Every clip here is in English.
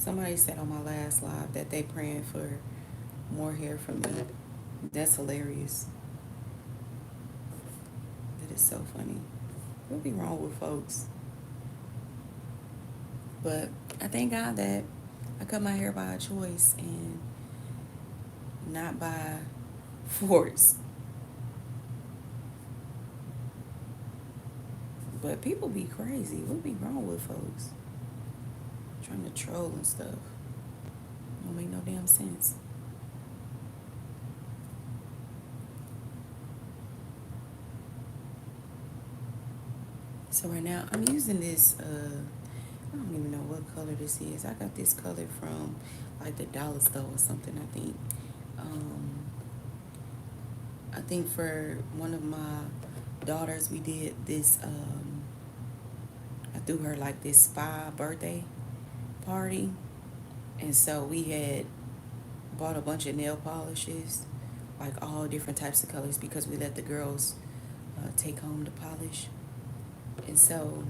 Somebody said on my last live that they praying for more hair from me. That's hilarious. That is so funny. What be wrong with folks? But I thank God that I cut my hair by choice and not by force. But people be crazy. What be wrong with folks? Trying to troll and stuff. Don't make no damn sense. So right now I'm using this I don't even know what color this is. I got this color from like the dollar store or something, Um I think for one of my daughters we did this I threw her like this spa birthday party, and so we had bought a bunch of nail polishes, like all different types of colors, because we let the girls take home the polish. And so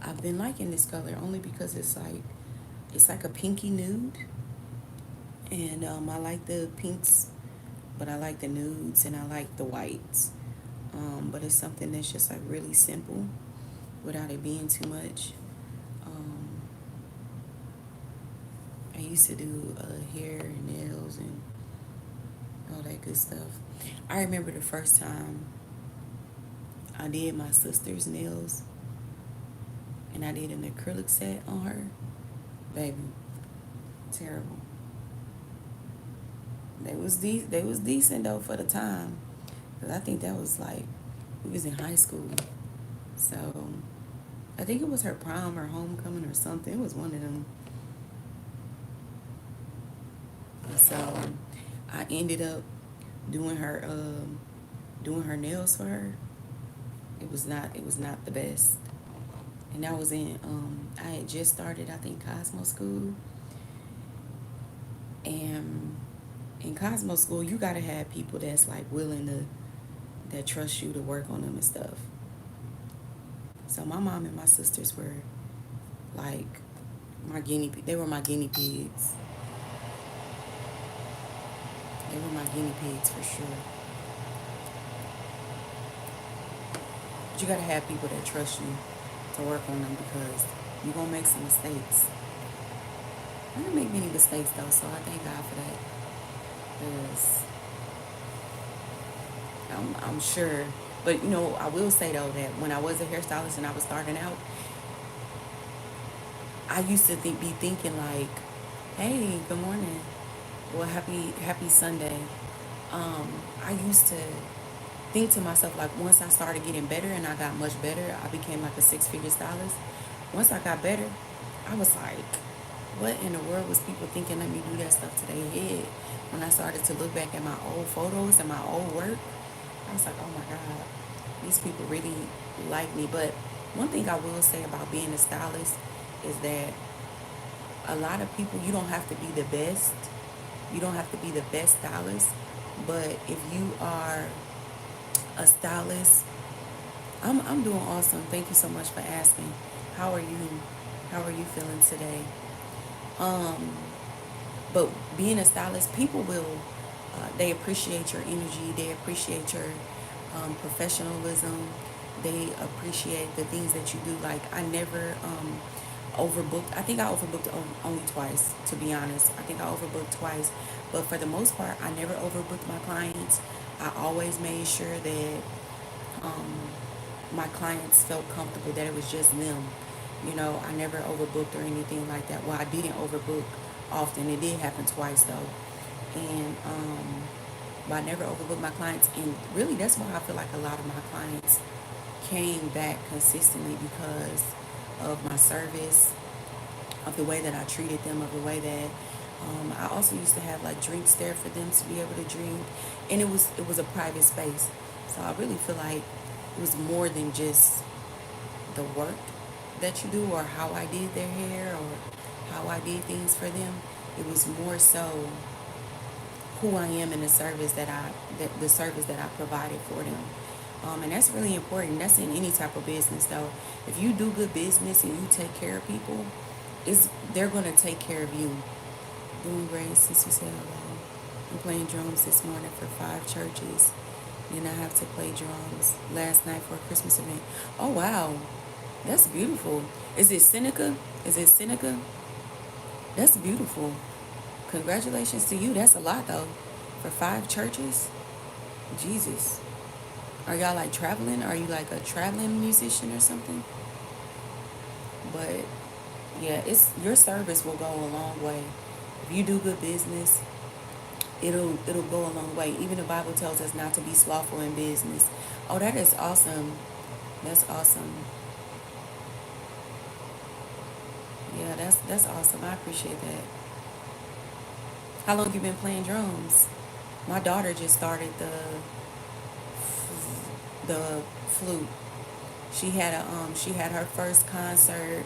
I've been liking this color only because it's like a pinky nude, and I like the pinks, but I like the nudes and I like the whites. But it's something that's just like really simple without it being too much. Um, I used to do hair and nails and all that good stuff. I remember the first time I did my sister's nails and I did an acrylic set on her. Baby, terrible. They was decent though for the time. 'Cause I think that was like we was in high school. So I think it was her prom or homecoming or something. It was one of them. And so I ended up doing her doing her nails for her. It was not the best. And that was in I had just started, I think, Cosmo School. And in Cosmo School you gotta have people that's like willing to that trust you to work on them and stuff. So my mom and my sisters were like they were my guinea pigs. They were my guinea pigs for sure. But you gotta have people that trust you to work on them because you're gonna make some mistakes. I didn't make many mistakes though, so I thank God for that. Because I'm sure. But you know, I will say though that when I was a hairstylist and I was starting out, I used to be thinking like, "Hey, good morning. Well, happy Sunday." I used to think to myself like once I started getting better and I got much better, I became like a six-figure stylist. Once I got better, I was like, what in the world was people thinking? Let me do that stuff to their head. When I started to look back at my old photos and my old work, I was like, oh my God, these people really like me. But one thing I will say about being a stylist is that a lot of people, you don't have to be the best. You don't have to be the best stylist. But if you are a stylist, I'm doing awesome. Thank you so much for asking. How are you? How are you feeling today? Um, but being a stylist, people will they appreciate your energy. They appreciate your professionalism. They appreciate the things that you do. Like I never overbooked. I think I overbooked only twice, to be honest. I think I overbooked twice, but for the most part, I never overbooked my clients. I always made sure that um, my clients felt comfortable, that it was just them. You know, I never overbooked or anything like that. Well, I didn't overbook often. It did happen twice though, and but I never overbooked my clients. And really, that's why I feel like a lot of my clients came back consistently because of my service, of the way that I treated them, of the way that I also used to have like drinks there for them to be able to drink, and it was a private space. So I really feel like it was more than just the work that you do or how I did their hair or how I did things for them. It was more so who I am and the service that I provided for them. And that's really important. That's in any type of business though. If you do good business and you take care of people, It's they're gonna take care of you. Doing great since you said hello. I'm playing drums this morning for 5 churches. Then I have to play drums last night for a Christmas event. Oh wow, that's beautiful. Is it Seneca? Is it Seneca? That's beautiful. Congratulations to you. That's a lot though. For 5 churches? Jesus. Are y'all like traveling? Are you like a traveling musician or something? But yeah, it's your service will go a long way. If you do good business, it'll go a long way. Even the Bible tells us not to be slothful in business. Oh, that is awesome. That's awesome. Yeah, that's awesome. I appreciate that. How long have you been playing drums? My daughter just started the flute. She had her first concert.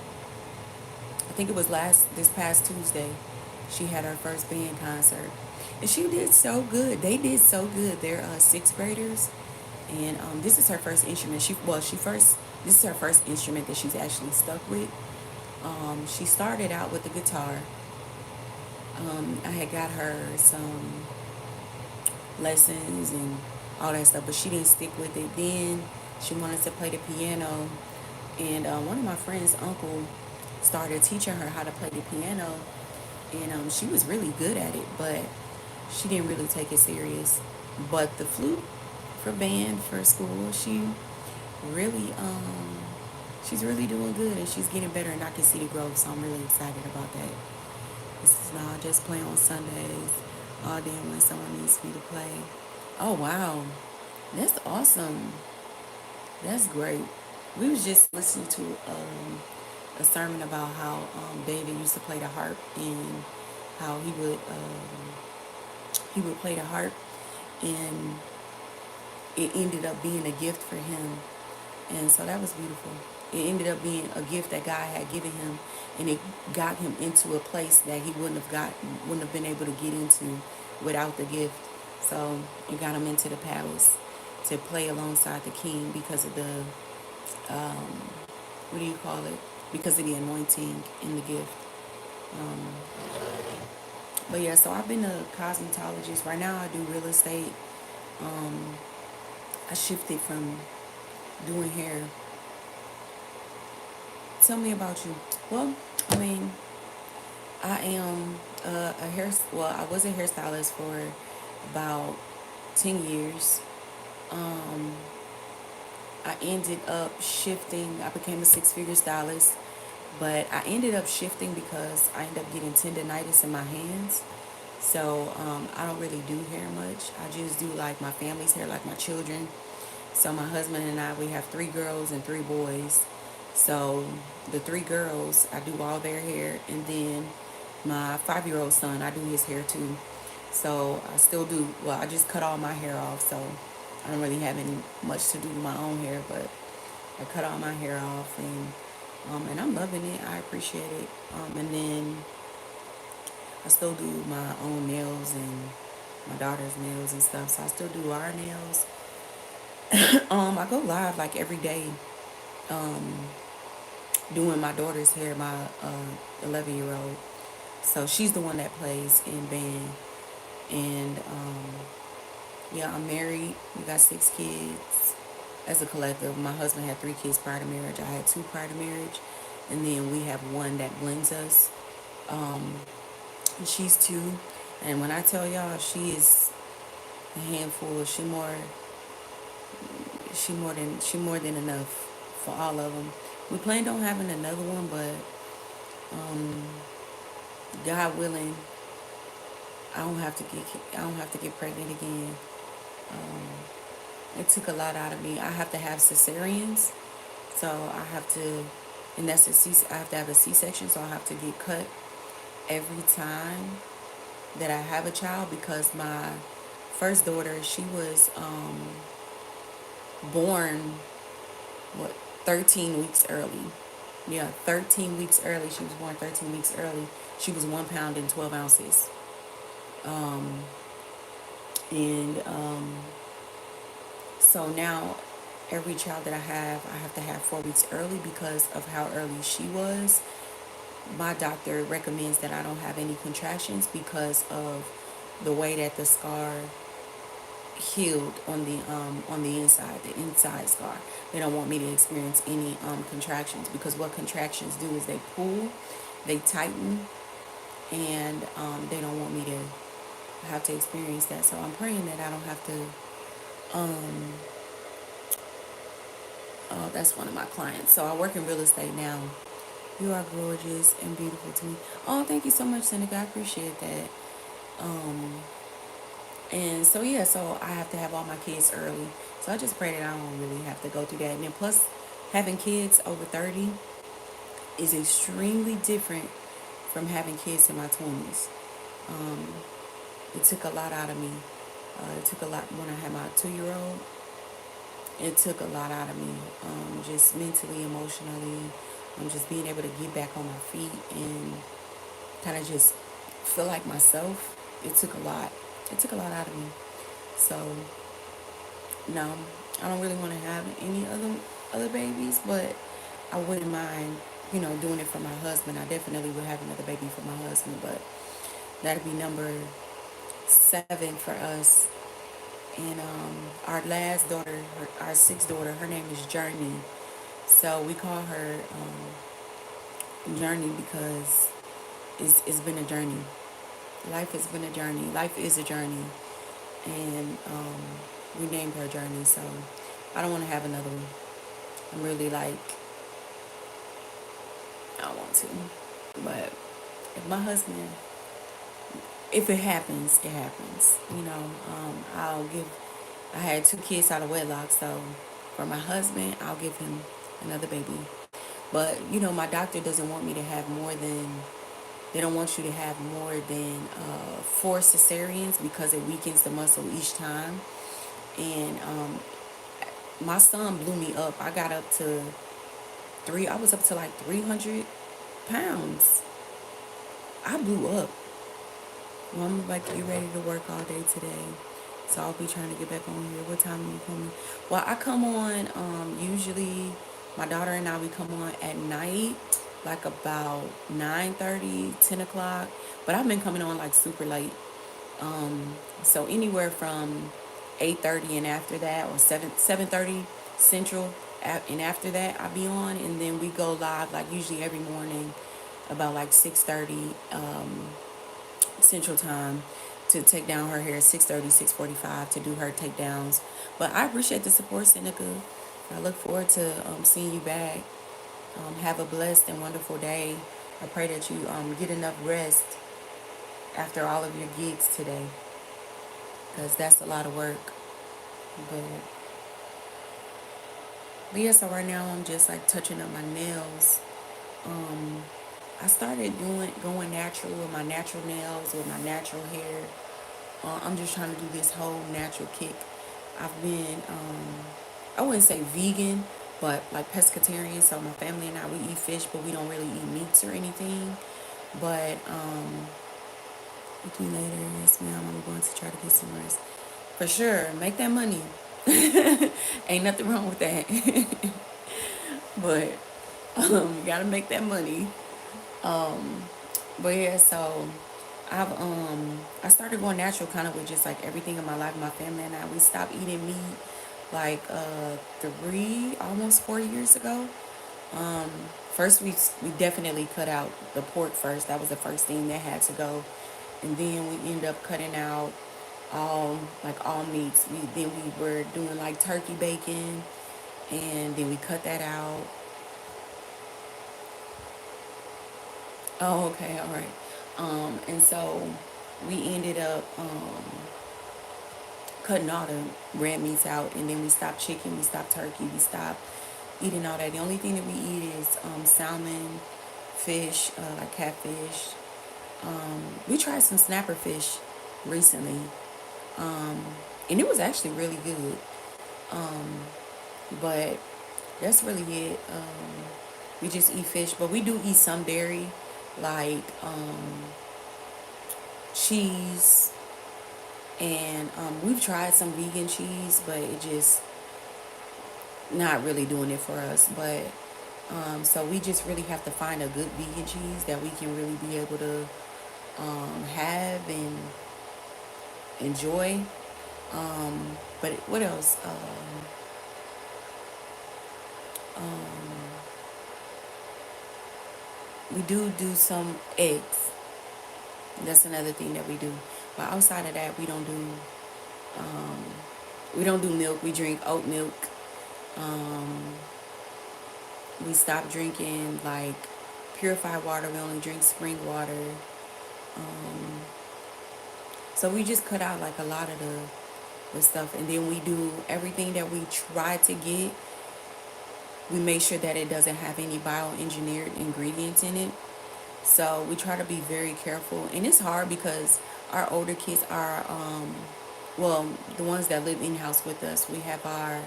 I think it was last this past Tuesday. She had her first band concert, and she did so good. They did so good. They're sixth graders, and this is her first instrument. She first this is her first instrument that she's actually stuck with. She started out with the guitar. I had got her some lessons and all that stuff, but she didn't stick with it. Then she wanted to play the piano, and one of my friend's uncle started teaching her how to play the piano, and she was really good at it, but she didn't really take it serious. But the flute for band for school, really she's really doing good, and she's getting better, and I can see the growth, so I'm really excited about that. This is not just playing on Sundays all day when someone needs me to play. Oh wow, that's awesome. That's great. We was just listening to a sermon about how David used to play the harp, and how he would play the harp, and it ended up being a gift for him, and so that was beautiful. It ended up being a gift that God had given him, and it got him into a place that he wouldn't have been able to get into without the gift. So it got him into the palace to play alongside the king because of the what do you call it? Because of the anointing in the gift. But yeah, so I've been a cosmetologist. Right now I do real estate. I shifted from doing hair. Tell me about you. Well, I mean, I am I was a hairstylist for about 10 years. Um, I ended up shifting. I became a six-figure stylist, but I ended up shifting because I ended up getting tendonitis in my hands. So I don't really do hair much. I just do like my family's hair, like my children. So my husband and I, we have 3 girls and 3 boys. So the 3 girls, I do all their hair, and then my 5-year-old son, I do his hair too. So I still do. Well, I just cut all my hair off, so I don't really have any much to do with my own hair, but I cut all my hair off, and I'm loving it. I appreciate it. And then I still do my own nails and my daughter's nails and stuff. So I still do our nails. I go live like every day, doing my daughter's hair, my 11-year-old. So she's the one that plays in band. And yeah, I'm married. We got 6 kids as a collective. My husband had 3 kids prior to marriage. I had 2 prior to marriage. And then we have one that blends us. And she's 2. And when I tell y'all, she is a handful. She more than enough for all of them. We plan on having another one, but God willing, I don't have to get pregnant again. It took a lot out of me. I have to have cesareans, so I have to, and I have to have a C-section, so I have to get cut every time that I have a child, because my first daughter, she was born what 13 weeks early. Yeah, 13 weeks early. She was born 13 weeks early. She was 1 pound and 12 ounces. And so now every child that I have to have 4 weeks early because of how early she was. my doctor recommends that I don't have any contractions because of the way that the scar healed on the inside scar. They don't want me to experience any contractions, because what contractions do is they pull, they tighten, and they don't want me to have to experience that. So I'm praying that I don't have to. That's one of my clients. So I work in real estate now. You are gorgeous and beautiful to me. Oh, thank you so much, Seneca. I appreciate that. And so yeah, so I have to have all my kids early. So I just pray that I don't really have to go through that. And then plus, having kids over 30 is extremely different from having kids in my 20s. It took a lot out of me. It took a lot when I had my 2-year-old. It took a lot out of me, just mentally, emotionally, just being able to get back on my feet and kind of just feel like myself. It took a lot. It took a lot out of me. So no, I don't really want to have any other babies, but I wouldn't mind, doing it for my husband. I definitely would have another baby for my husband, but that'd be number 7 for us. And our last daughter, our 6th daughter, her name is Journey. So we call her Journey because it's been a journey. Life has been a journey. Life is a journey. And we named her Journey. So I don't want to have another one. I'm really like, I don't want to. But if my husband, if it happens, it happens. I had 2 kids out of wedlock, so for my husband, I'll give him another baby. But, my doctor doesn't want me to have they don't want you to have more than 4 cesareans because it weakens the muscle each time. And my son blew me up. I was up to like 300 pounds. I blew up. Well, I'm about to get ready to work all day today. So I'll be trying to get back on here. What time are you coming? Well, I come on, usually my daughter and I, we come on at night, like about 9:30, 10 o'clock. But I've been coming on like super late. So anywhere from 8:30 and after that, or 7:30 Central, and after that I'll be on. And then we go live like usually every morning about like 6:30 Central Time to take down her hair, 6:30, 6:45 to do her takedowns. But I appreciate the support, Seneca. I look forward to seeing you back. Have a blessed and wonderful day. I pray that you get enough rest after all of your gigs today, because that's a lot of work. But yeah, so right now I'm just like touching up my nails. I started going natural with my natural nails, with my natural hair. I'm just trying to do this whole natural kick. I've been, I wouldn't say vegan, but like pescatarian. So my family and I, we eat fish, but we don't really eat meats or anything. But, with you later, yes ma'am, I'm going to try to get some rest. For sure, make that money. Ain't nothing wrong with that. But, you gotta make that money. But yeah, so I started going natural kind of with just like everything in my life. My family and I, we stopped eating meat like 3, almost 4 years ago. First we definitely cut out the pork first. That was the first thing that had to go. And then we ended up cutting out all meats. We were doing like turkey bacon, and then we cut that out. Oh, okay, all right. And so we ended up cutting all the red meats out, and then we stopped chicken, we stopped turkey, we stopped eating all that. The only thing that we eat is salmon, fish, like catfish. We tried some snapper fish recently, and it was actually really good. But that's really it. We just eat fish, but we do eat some dairy, like cheese, and we've tried some vegan cheese, but it just not really doing it for us. But So we just really have to find a good vegan cheese that we can really be able to have and enjoy. But what else? We do some eggs. That's another thing that we do. But outside of that, we don't do milk. We drink oat milk. We stopped drinking like purified water. We only drink spring water. So we just cut out like a lot of the stuff, and then we do everything that we try to get. We make sure that it doesn't have any bioengineered ingredients in it. So we try to be very careful, and it's hard because our older kids are, well, the ones that live in house with us. We have our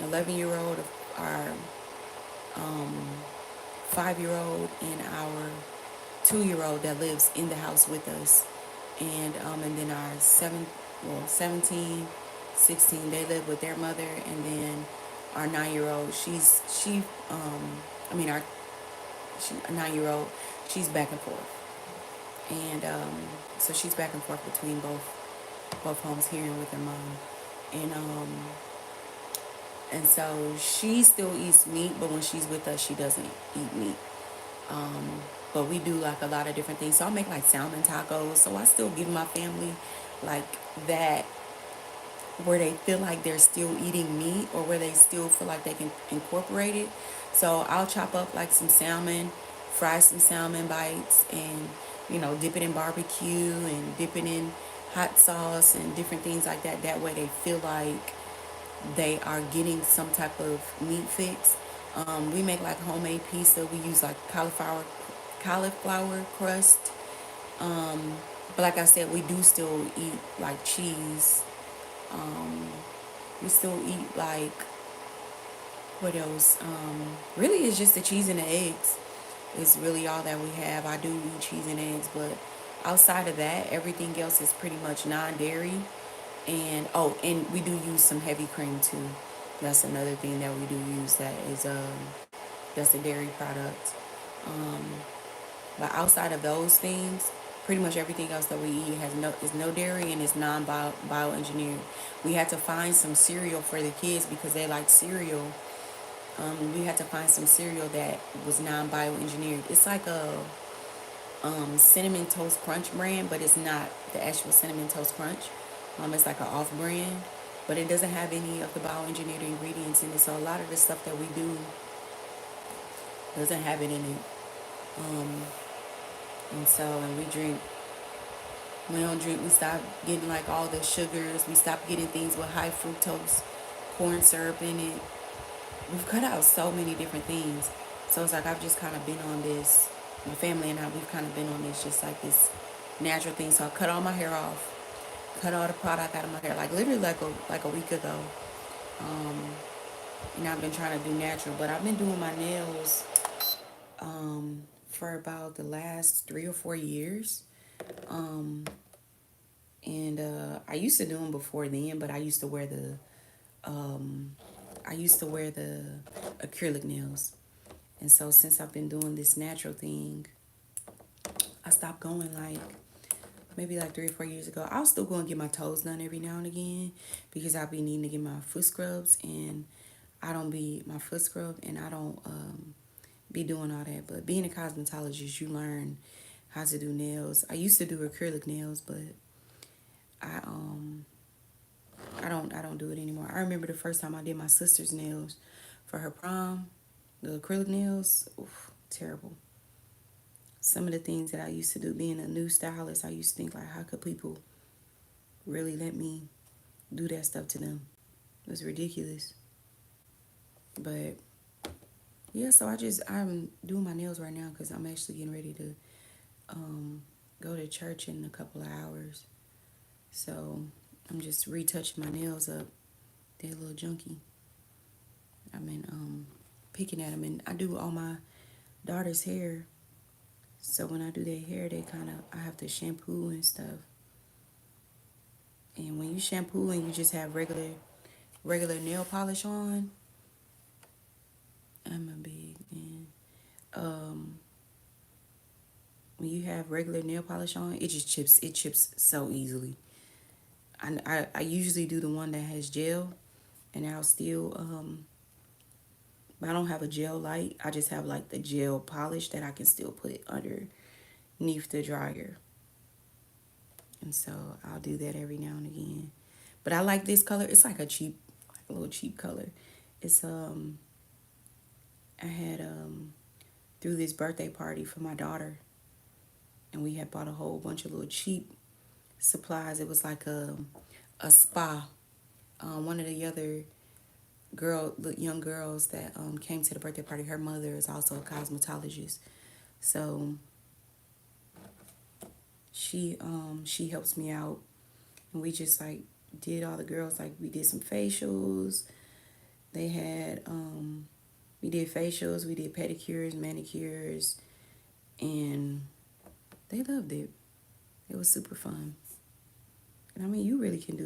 11-year old, our 5-year old, and our 2-year old that lives in the house with us, and then our 17, 16, they live with their mother, and then our 9-year old, I mean our she a 9-year old, she's back and forth, and so she's back and forth between both homes here and with her mom, and and so she still eats meat, but when she's with us, she doesn't eat meat. But we do like a lot of different things. So I make like salmon tacos. So I still give my family like that, where they feel like they're still eating meat or where they still feel like they can incorporate it. So I'll chop up like some salmon, fry some salmon bites, and dip it in barbecue and dip it in hot sauce and different things like that. That way they feel like they are getting some type of meat fix. We make like homemade pizza. We use like cauliflower crust. But like I said, we do still eat like cheese. We still eat like, what else? Really, it's just the cheese and the eggs. Is really all that we have. I do eat cheese and eggs, but outside of that, everything else is pretty much non-dairy. And oh, and we do use some heavy cream too. That's another thing that we do use, that's a dairy product. But outside of those things, pretty much everything else that we eat is no dairy and is non bioengineered. We had to find some cereal for the kids because they like cereal. We had to find some cereal that was non bioengineered. It's like a cinnamon toast crunch brand, but it's not the actual cinnamon toast crunch. It's like an off brand, but it doesn't have any of the bioengineered ingredients in it. So a lot of the stuff that we do doesn't have it in it. And we drink. We don't drink. We stop getting like all the sugars. We stop getting things with high fructose corn syrup in it. We've cut out so many different things. So it's like I've just kind of been on this. My family and I, we've kind of been on this, just like this natural thing. So I cut all my hair off, cut all the product out of my hair, like literally like a week ago. And I've been trying to do natural, but I've been doing my nails for about the last 3 or 4 years. And I used to do them before then, but I used to wear the acrylic nails. And so since I've been doing this natural thing, I stopped going like maybe like 3 or 4 years ago. I'll still go and get my toes done every now and again because I'll be needing to get my foot scrubs, and I don't be my foot scrub, and I don't be doing all that. But being a cosmetologist, you learn how to do nails. I used to do acrylic nails, but I I don't do it anymore. I remember the first time I did my sister's nails for her prom, the acrylic nails, oof, terrible. Some of the things that I used to do being a new stylist, I used to think like, how could people really let me do that stuff to them? It was ridiculous. But yeah, so I'm doing my nails right now because I'm actually getting ready to go to church in a couple of hours. So I'm just retouching my nails up. They're a little junky. I've been picking at them, and I do all my daughter's hair. So when I do their hair, I have to shampoo and stuff. And when you shampoo and you just have regular nail polish on, I'm a big fan. Um, when you have regular nail polish on, it just chips. It chips so easily. I usually do the one that has gel, and I'll still I don't have a gel light. I just have like the gel polish that I can still put underneath the dryer. And so I'll do that every now and again. But I like this color. It's like a cheap, like a little cheap color. It's I had threw this birthday party for my daughter, and we had bought a whole bunch of little cheap supplies. It was like a spa. One of the other the young girls that came to the birthday party, her mother is also a cosmetologist. So she helps me out, and we just like did all the girls, like we did some facials. They had we did facials, we did pedicures, manicures, and they loved it. It was super fun. And I mean, you really can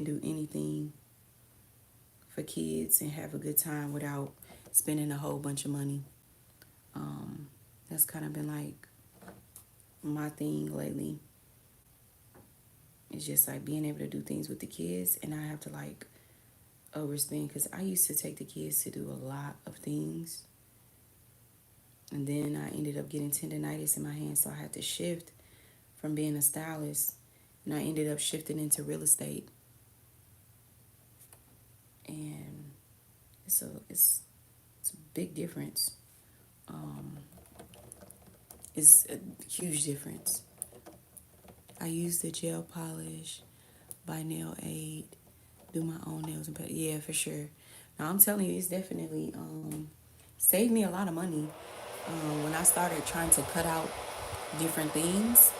do anything for kids and have a good time without spending a whole bunch of money. That's kind of been like my thing lately. It's just like being able to do things with the kids, and I have to like overspend because I used to take the kids to do a lot of things, and then I ended up getting tendonitis in my hand, so I had to shift from being a stylist, and I ended up shifting into real estate, and it's a big difference. Um, it's a huge difference. I use the gel polish by Nail Aid, do my own nails and yeah, for sure. Now I'm telling you, it's definitely saved me a lot of money. When I started trying to cut out different things,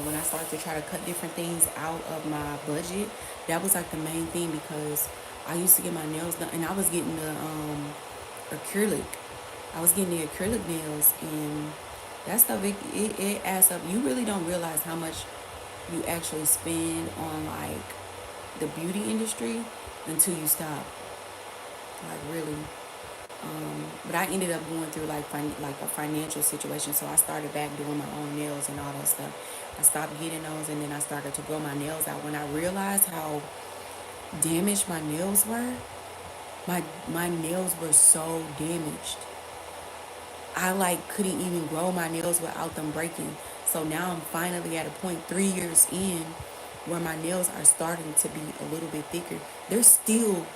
when I started to try to cut different things out of my budget, that was like the main thing because I used to get my nails done, and I was getting the acrylic. I was getting the acrylic nails, and that stuff it adds up. You really don't realize how much you actually spend on like the beauty industry until you stop. Like really. But I ended up going through like a financial situation, so I started back doing my own nails and all that stuff. I stopped getting those, and then I started to grow my nails out. When I realized how damaged my nails were, my nails were so damaged. I like couldn't even grow my nails without them breaking. So now I'm finally at a point 3 years in where my nails are starting to be a little bit thicker. They're still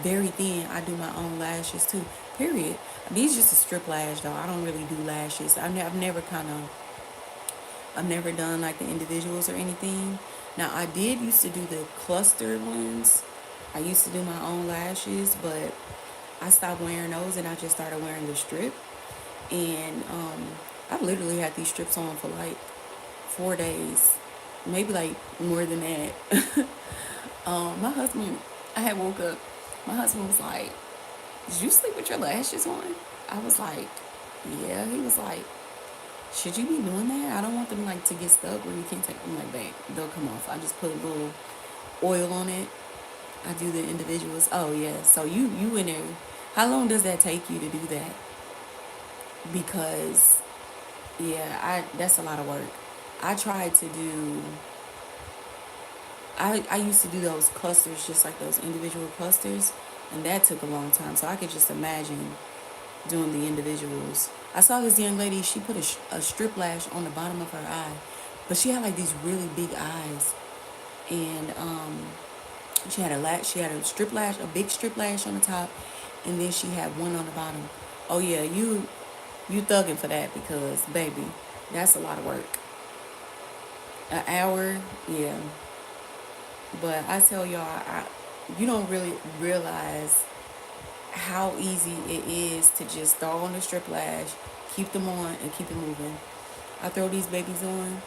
very thin. I do my own lashes too. Period. These just a strip lash though. I don't really do lashes. I've never done like the individuals or anything. Now I did used to do the clustered ones. I used to do my own lashes, but I stopped wearing those and I just started wearing the strip. And I've literally had these strips on for like 4 days, maybe like more than that. My husband, I had woke up. My husband was like, "Did you sleep with your lashes on?" I was like, "Yeah." He was like, "Should you be doing that? I don't want them like to get stuck where you can't take them like back. They'll come off." I just put a little oil on it. I do the individuals. Oh yeah. So you in there. How long does that take you to do that? Because yeah, I that's a lot of work. I tried to do I used to do those clusters, just like those individual clusters, and that took a long time. So I could just imagine doing the individuals. I saw this young lady, she put a strip lash on the bottom of her eye, but she had like these really big eyes. And she had a strip lash, a big strip lash on the top, and then she had one on the bottom. Oh yeah, you thugging for that because baby, that's a lot of work. An hour, yeah. But I tell y'all, you don't really realize how easy it is to just throw on the strip lash, keep them on, and keep it moving. I throw these babies on,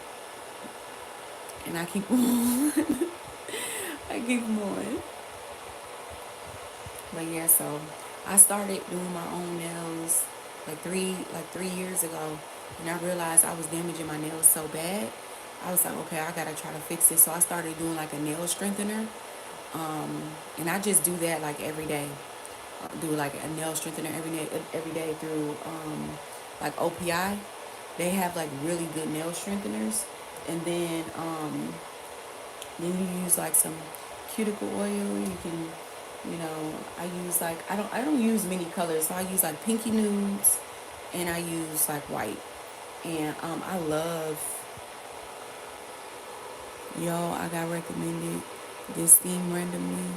and I keep them on. I keep them on. But yeah, so I started doing my own nails like 3 years ago, and I realized I was damaging my nails so bad. I was like, okay, I gotta try to fix it. So I started doing like a nail strengthener, and I just do that like every day. do like a nail strengthener every day through like OPI. They have like really good nail strengtheners, and then you use like some cuticle oil. You can, I use like I don't use many colors, so I use like pinky nudes, and I use like white, and I love. Yo, I got recommended this theme randomly.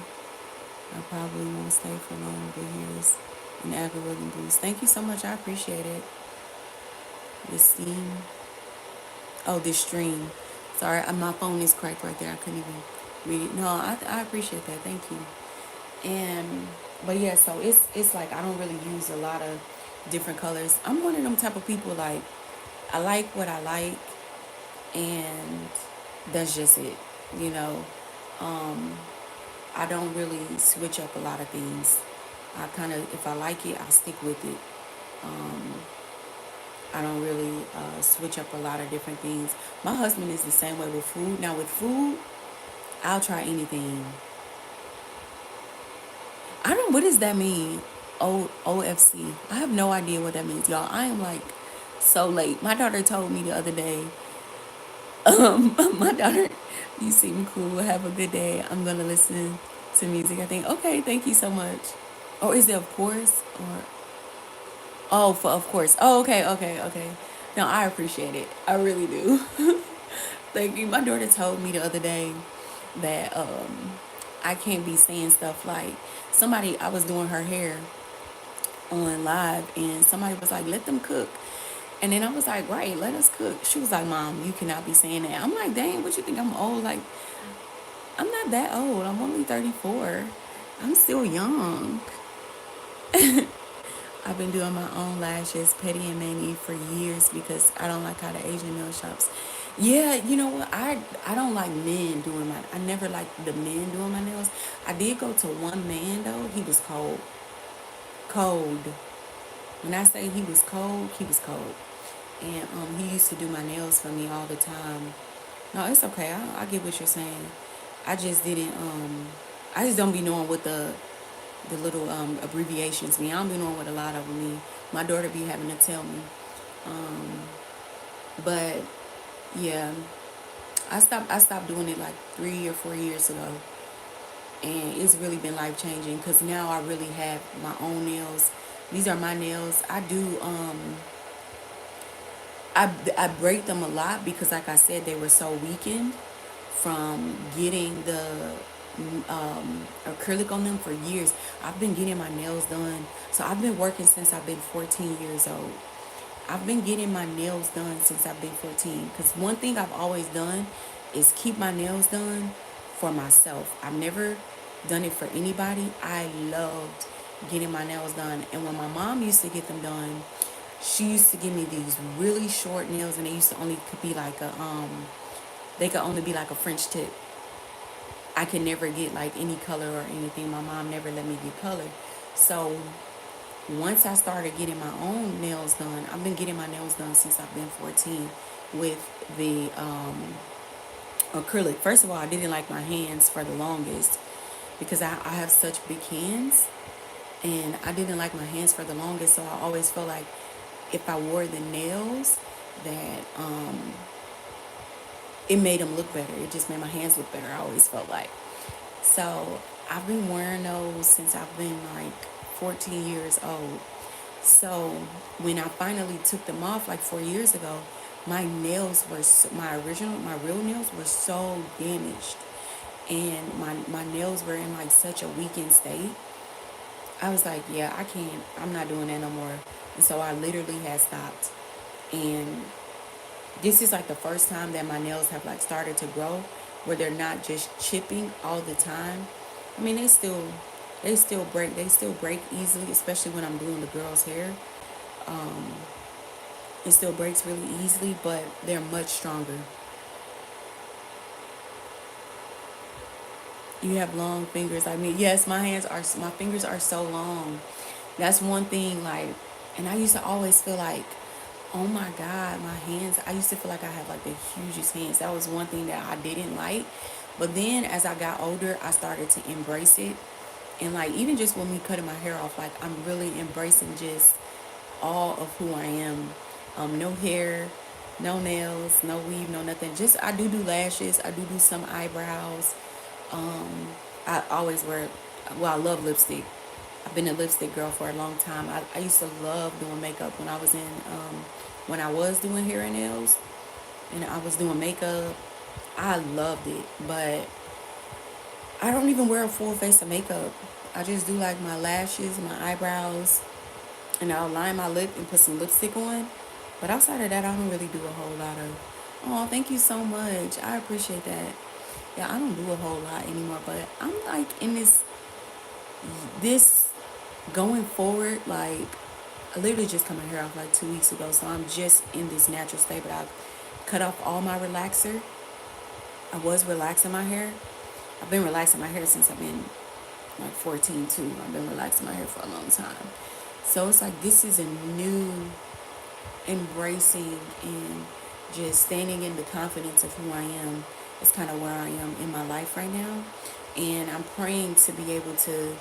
I probably won't stay for long, but here's an algorithm boost. Thank you so much. I appreciate it. This theme. Oh, this stream. Sorry, my phone is cracked right there. I couldn't even read it. No, I appreciate that. Thank you. And but yeah, so it's like I don't really use a lot of different colors. I'm one of them type of people like I like what I like, and that's just it. You know, um, I don't really switch up a lot of things. I kind of, if I like it, I stick with it. Um, I don't really switch up a lot of different things. My husband is the same way with food. Now with food, I'll try anything. I don't. What does that mean? OFC. I have no idea what that means, y'all. I am like so late. My daughter told me the other day. My daughter, you seem cool. Have a good day. I'm gonna listen to music. I think okay. Thank you so much. Or is it of course or oh for of course? Oh okay. No, I appreciate it. I really do. Thank you. My daughter told me the other day that I can't be saying stuff like somebody. I was doing her hair on live, and somebody was like, "Let them cook." And then I was like, right, let us cook. She was like, Mom, you cannot be saying that. I'm like, dang, what you think I'm old? Like, I'm not that old. I'm only 34. I'm still young. I've been doing my own lashes, Petty and Manny, for years because I don't like how the Asian nail shops. Yeah, you know what? I don't like men doing my. I never liked the men doing my nails. I did go to one man though. He was cold, cold. When I say he was cold, he was cold, and he used to do my nails for me all the time. No, it's okay. I get what you're saying. I just didn't. I just don't be knowing what the little abbreviations mean. I don't be knowing what a lot of them mean. My daughter be having to tell me. Um, but yeah, I stopped doing it like 3 or 4 years ago, and it's really been life changing because now I really have my own nails. These are my nails. I do. I break them a lot because, like I said, they were so weakened from getting the acrylic on them for years. I've been getting my nails done. So I've been working since I've been 14 years old. I've been getting my nails done since I've been 14. Because one thing I've always done is keep my nails done for myself. I've never done it for anybody. I loved getting my nails done. And when my mom used to get them done, she used to give me these really short nails, and they used to only could be like they could only be like a French tip. I could never get like any color or anything. My mom never let me get color. So once I started getting my own nails done, I've been getting my nails done since I've been 14 with the acrylic. First of all, I didn't like my hands for the longest because I have such big hands, and I didn't like my hands for the longest. So I always felt like if I wore the nails, that it made them look better. It just made my hands look better. I always felt like. So I've been wearing those since I've been like 14 years old. So when I finally took them off like 4 years ago, my nails were my real nails were so damaged, and my nails were in like such a weakened state. I was like, yeah, I can't. I'm not doing that no more. And so I literally had stopped. And this is like the first time that my nails have like started to grow where they're not just chipping all the time. I mean, they still break easily, especially when I'm doing the girls' hair. Um, it still breaks really easily, but they're much stronger. You have long fingers. I mean, yes, my fingers are so long. That's one thing, like, and I used to always feel like, oh my God, my hands, I used to feel like I had like the hugest hands. That was one thing that I didn't like. But then as I got older, I started to embrace it. And like even just with me cutting my hair off, like I'm really embracing just all of who I am. No hair, no nails, no weave, no nothing. Just I do lashes. I do some eyebrows. Um, I always wear. Well, I love lipstick. I've been a lipstick girl for a long time. I used to love doing makeup when I was doing hair and nails, and I was doing makeup. I loved it, but I don't even wear a full face of makeup. I just do like my lashes, my eyebrows, and I'll line my lip and put some lipstick on. But outside of that, I don't really do a whole lot of. Oh, thank you so much. I appreciate that. Yeah, I don't do a whole lot anymore, but I'm like in this going forward. Like I literally just cut my hair off like 2 weeks ago, so I'm just in this natural state. But I've cut off all my relaxer. I was relaxing my hair. I've been relaxing my hair since I've been like 14 too. I've been relaxing my hair for a long time. So it's like this is a new embracing and just standing in the confidence of who I am. It's kind of where I am in my life right now. And I'm praying to be able to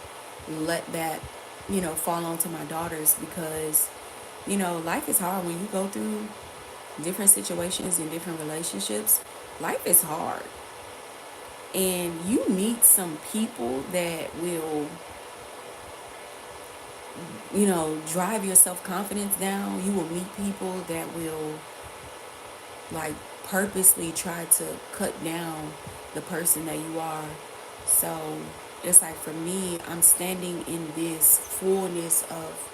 let that, fall onto my daughters because, life is hard when you go through different situations and different relationships. Life is hard. And you meet some people that will drive your self confidence down. You will meet people that will like purposely try to cut down the person that you are. So it's like for me, I'm standing in this fullness of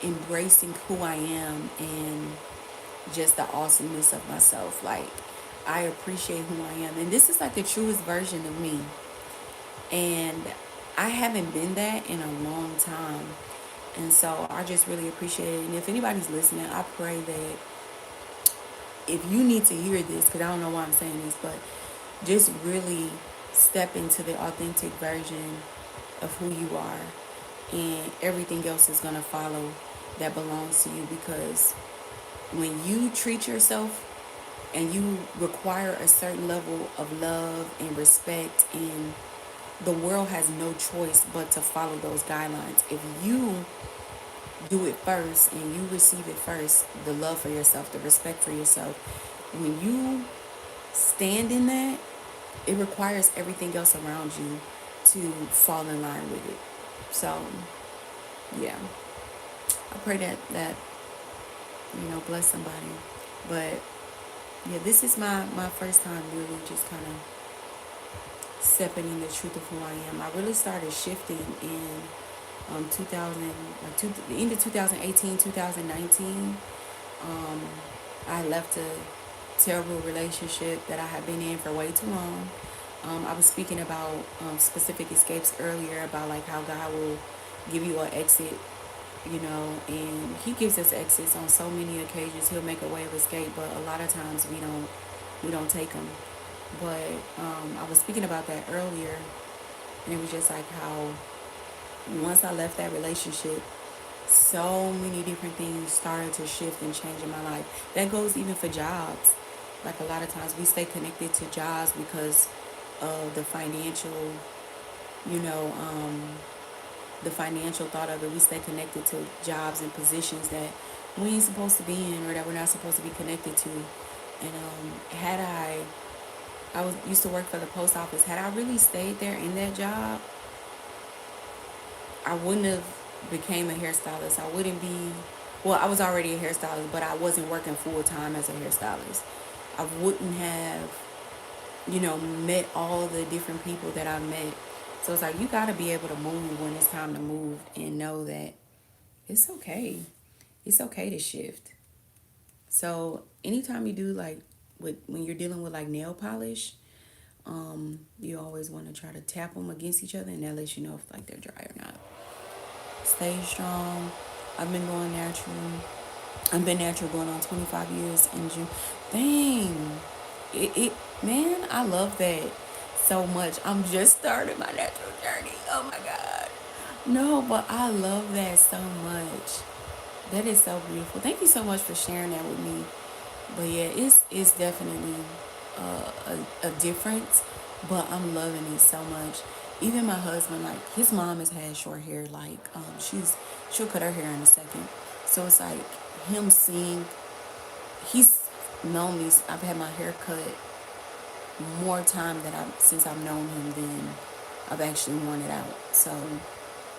embracing who I am and just the awesomeness of myself. Like I appreciate who I am. And this is like the truest version of me. And I haven't been that in a long time. And so I just really appreciate it. And if anybody's listening, I pray that if you need to hear this, because I don't know why I'm saying this, but just really step into the authentic version of who you are. And everything else is going to follow that belongs to you. Because when you treat yourself and you require a certain level of love and respect, and the world has no choice but to follow those guidelines. If you do it first and you receive it first, the love for yourself, the respect for yourself, when you stand in that, it requires everything else around you to fall in line with it. So yeah, I pray that bless somebody. But yeah, this is my first time really just kind of stepping in the truth of who I am. I really started shifting in the end of 2018, 2019. I left a terrible relationship that I had been in for way too long. I was speaking about specific escapes earlier, about like how God will give you an exit, and He gives us exits on so many occasions. He'll make a way of escape, but a lot of times we don't take them. But I was speaking about that earlier, and it was just like how once I left that relationship, so many different things started to shift and change in my life. That goes even for jobs. Like a lot of times we stay connected to jobs because of you know, um, the financial thought of it. We stay connected to jobs and positions that we ain't supposed to be in or that we're not supposed to be connected to. And had I was used to work for the post office. Had I really stayed there in that job, I wouldn't have became a hairstylist. I wouldn't be, well, I was already a hairstylist, but I wasn't working full time as a hairstylist. I wouldn't have, met all the different people that I met. So it's like you got to be able to move when it's time to move and know that it's okay. It's okay to shift. So anytime you do like when you're dealing with like nail polish, you always want to try to tap them against each other, and that lets you know if like they're dry or not. Stay strong. I've been going natural. I've been natural going on 25 years in June. Dang. Man, I love that so much. I'm just starting my natural journey. Oh my God. No, but I love that so much. That is so beautiful. Thank you so much for sharing that with me. But yeah, it's definitely a difference, but I'm loving it so much. Even my husband, like his mom has had short hair. Like she'll cut her hair in a second. So it's like him seeing. He's known me. I've had my hair cut more time that I since I've known him than I've actually worn it out. So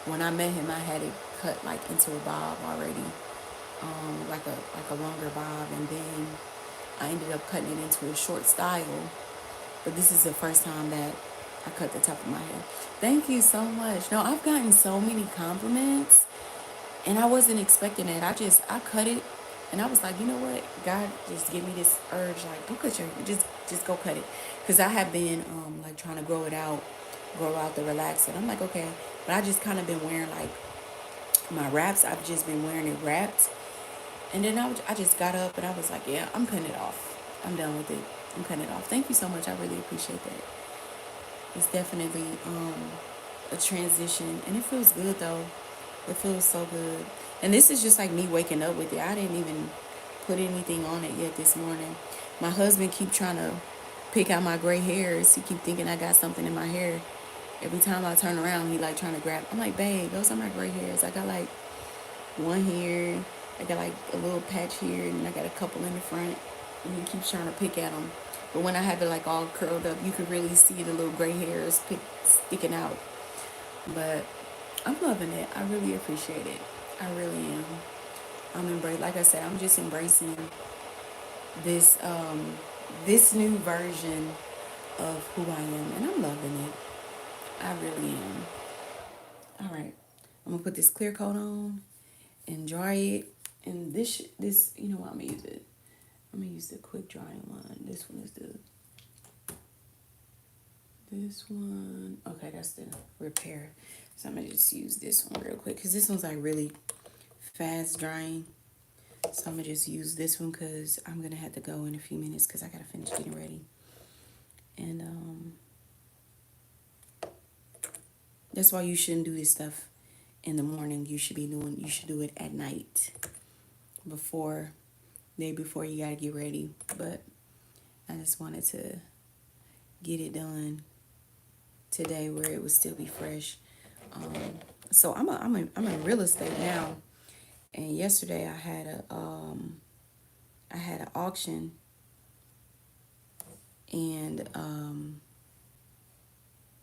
when I met him, I had it cut like into a bob already, like a longer bob, and then I ended up cutting it into a short style. But this is the first time that I cut the top of my hair. Thank you so much. No, I've gotten so many compliments, and I wasn't expecting it. I cut it, and I was like, you know what? God just give me this urge, like go cut your just go cut it, because I have been like trying to grow out the relaxer. I'm like okay, but I just kind of been wearing like my wraps. I've just been wearing it wrapped, and then I just got up and I was like, yeah, I'm cutting it off. I'm done with it. I'm cutting it off. Thank you so much. I really appreciate that. It's definitely a transition, and it feels good though. It feels so good. And this is just like me waking up with it. I didn't even put anything on it yet this morning. My husband keep trying to pick out my gray hairs. He keep thinking I got something in my hair. Every time I turn around, he like trying to grab. I'm like, babe, those are my gray hairs. I got like one here. I got like a little patch here, and I got a couple in the front. And he keeps trying to pick at them. But when I have it like all curled up, you could really see the little gray hairs sticking out. But I'm loving it. I really appreciate it. I really am. I'm embracing. Like I said, I'm just embracing this this new version of who I am, and I'm loving it. I really am. All right, I'm gonna put this clear coat on and dry it. And this you know what, I'm gonna use it. I'm gonna use the quick drying one. This one is this one. Okay, that's the repair. So I'm gonna just use this one real quick because this one's like really fast drying. So I'm gonna just use this one because I'm gonna have to go in a few minutes because I gotta finish getting ready. And that's why you shouldn't do this stuff in the morning. You should do it at night before before you gotta get ready. But I just wanted to get it done today where it would still be fresh. So I'm in real estate now, and yesterday I had an auction, and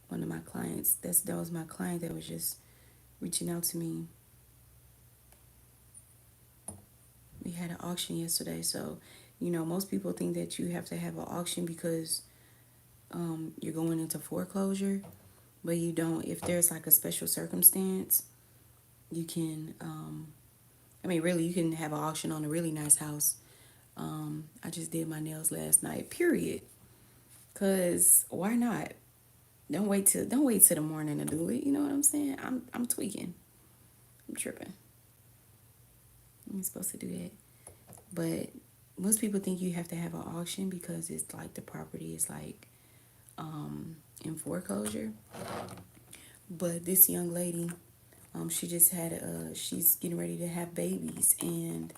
one of my clients that was my client that was just reaching out to me. We had an auction yesterday, so most people think that you have to have an auction because you're going into foreclosure, but you don't. If there's like a special circumstance, you can. Really, you can have an auction on a really nice house. I just did my nails last night. Period. Cause why not? Don't wait till the morning to do it. You know what I'm saying? I'm tweaking. I'm tripping. I'm supposed to do that. But most people think you have to have an auction because it's like the property is like in foreclosure. But this young lady, she just she's getting ready to have babies, and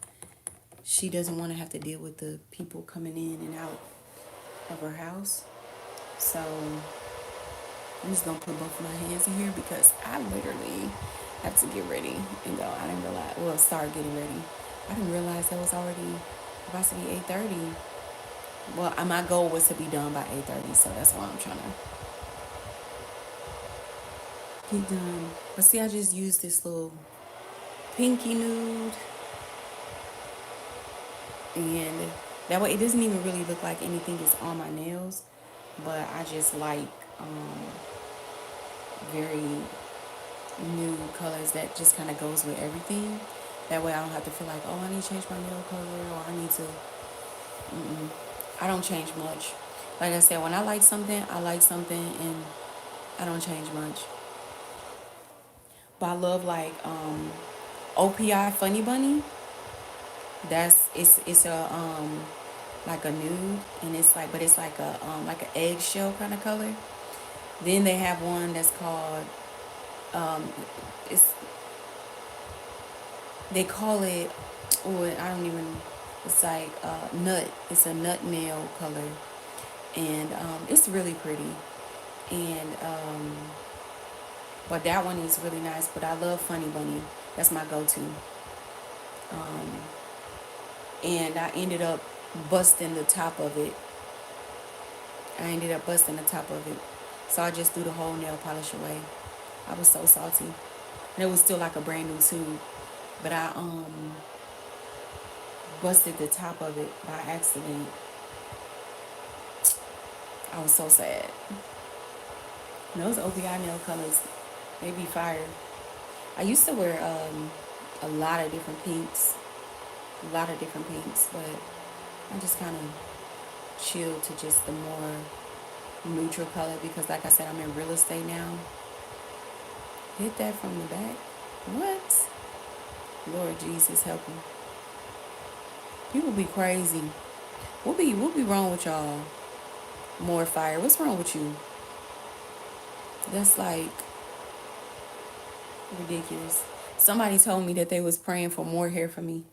she doesn't want to have to deal with the people coming in and out of her house. So I'm just gonna put both of my hands in here because I literally have to get ready and go. I didn't realize. Well, start getting ready. I didn't realize that was already about to be 8:30. Well, my goal was to be done by 8:30, so that's why I'm trying to get done. But see, I just used this little pinky nude, and that way it doesn't even really look like anything is on my nails. But I just like very new colors that just kind of goes with everything. That way I don't have to feel like, oh, I need to change my nail color, or I need to. I don't change much. Like I said, when I like something, and I don't change much. But I love like OPI Funny Bunny. It's a like a nude, and it's like, but it's like an eggshell kind of color. Then they have one that's called it's they call it, oh, I don't even, it's like nut. It's a nut nail color, and it's really pretty. And But that one is really nice. But I love Funny Bunny. That's my go-to. And I ended up busting the top of it. I ended up busting the top of it. So I just threw the whole nail polish away. I was so salty. And it was still like a brand new tube. But I busted the top of it by accident. I was so sad. And those OPI nail colors, they be fire. I used to wear a lot of different pinks. A lot of different pinks. But I just kind of chilled to just the more neutral color because like I said, I'm in real estate now. Hit that from the back. What? Lord Jesus, help me. People be crazy. What be wrong with y'all? More fire. What's wrong with you? That's like ridiculous. Somebody told me that they was praying for more hair for me.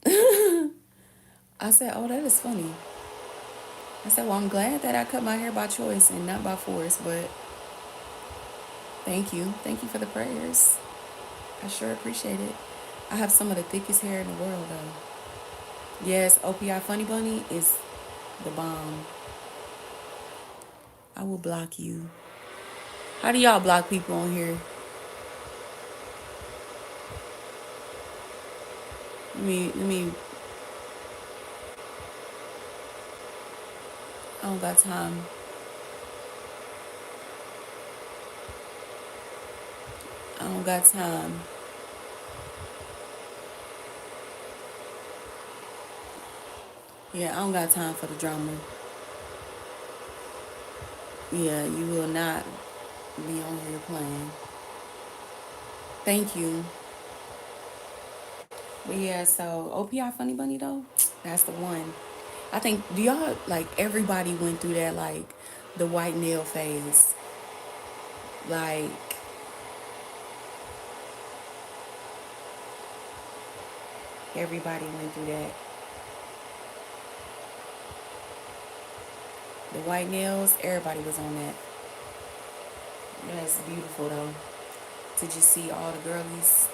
I said, oh, that is funny. I said, well, I'm glad that I cut my hair by choice and not by force, but thank you. Thank you for the prayers. I sure appreciate it. I have some of the thickest hair in the world, though. Yes, OPI Funny Bunny is the bomb. I will block you. How do y'all block people on here? Let me, I don't got time. I don't got time. Yeah, I don't got time for the drama. Yeah, you will not be on here playing. Thank you. But yeah, so OPI Funny Bunny though, that's the one. I think do y'all like everybody went through that like the white nail phase. Like everybody went through that. The white nails, everybody was on that. That's beautiful though. To just see all the girlies.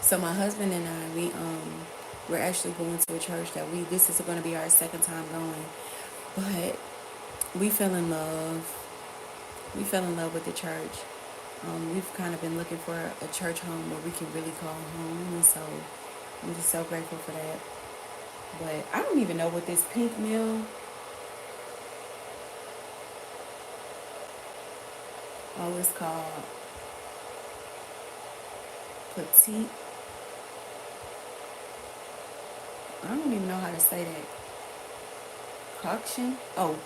So my husband and I, we're actually going to a church that this is going to be our second time going. But we fell in love. We fell in love with the church. We've kind of been looking for a church home where we can really call home, and so I'm just so grateful for that. But I don't even know what this pink nail. Oh, it's called Petite. I don't even know how to say that. Coction. Oh,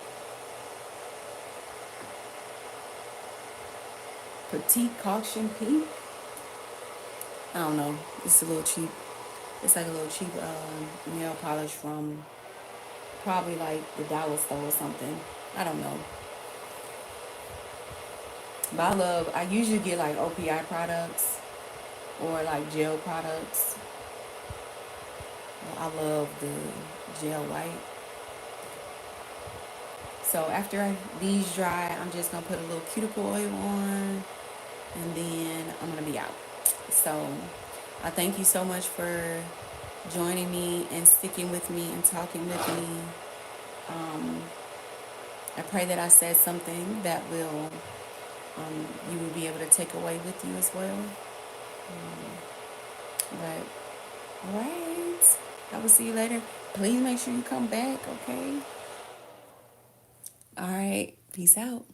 Petite Coction Pink. I don't know. It's a little cheap. It's like a little cheap nail polish from probably like the dollar store or something. I don't know. But I usually get like OPI products or like gel products. I love the gel white. So after these dry, I'm just going to put a little cuticle oil on and then I'm going to be out. So I thank you so much for joining me and sticking with me and talking with me. I pray that I said something that you will be able to take away with you as well. But all right, I will see you later. Please make sure you come back, okay? All right, peace out.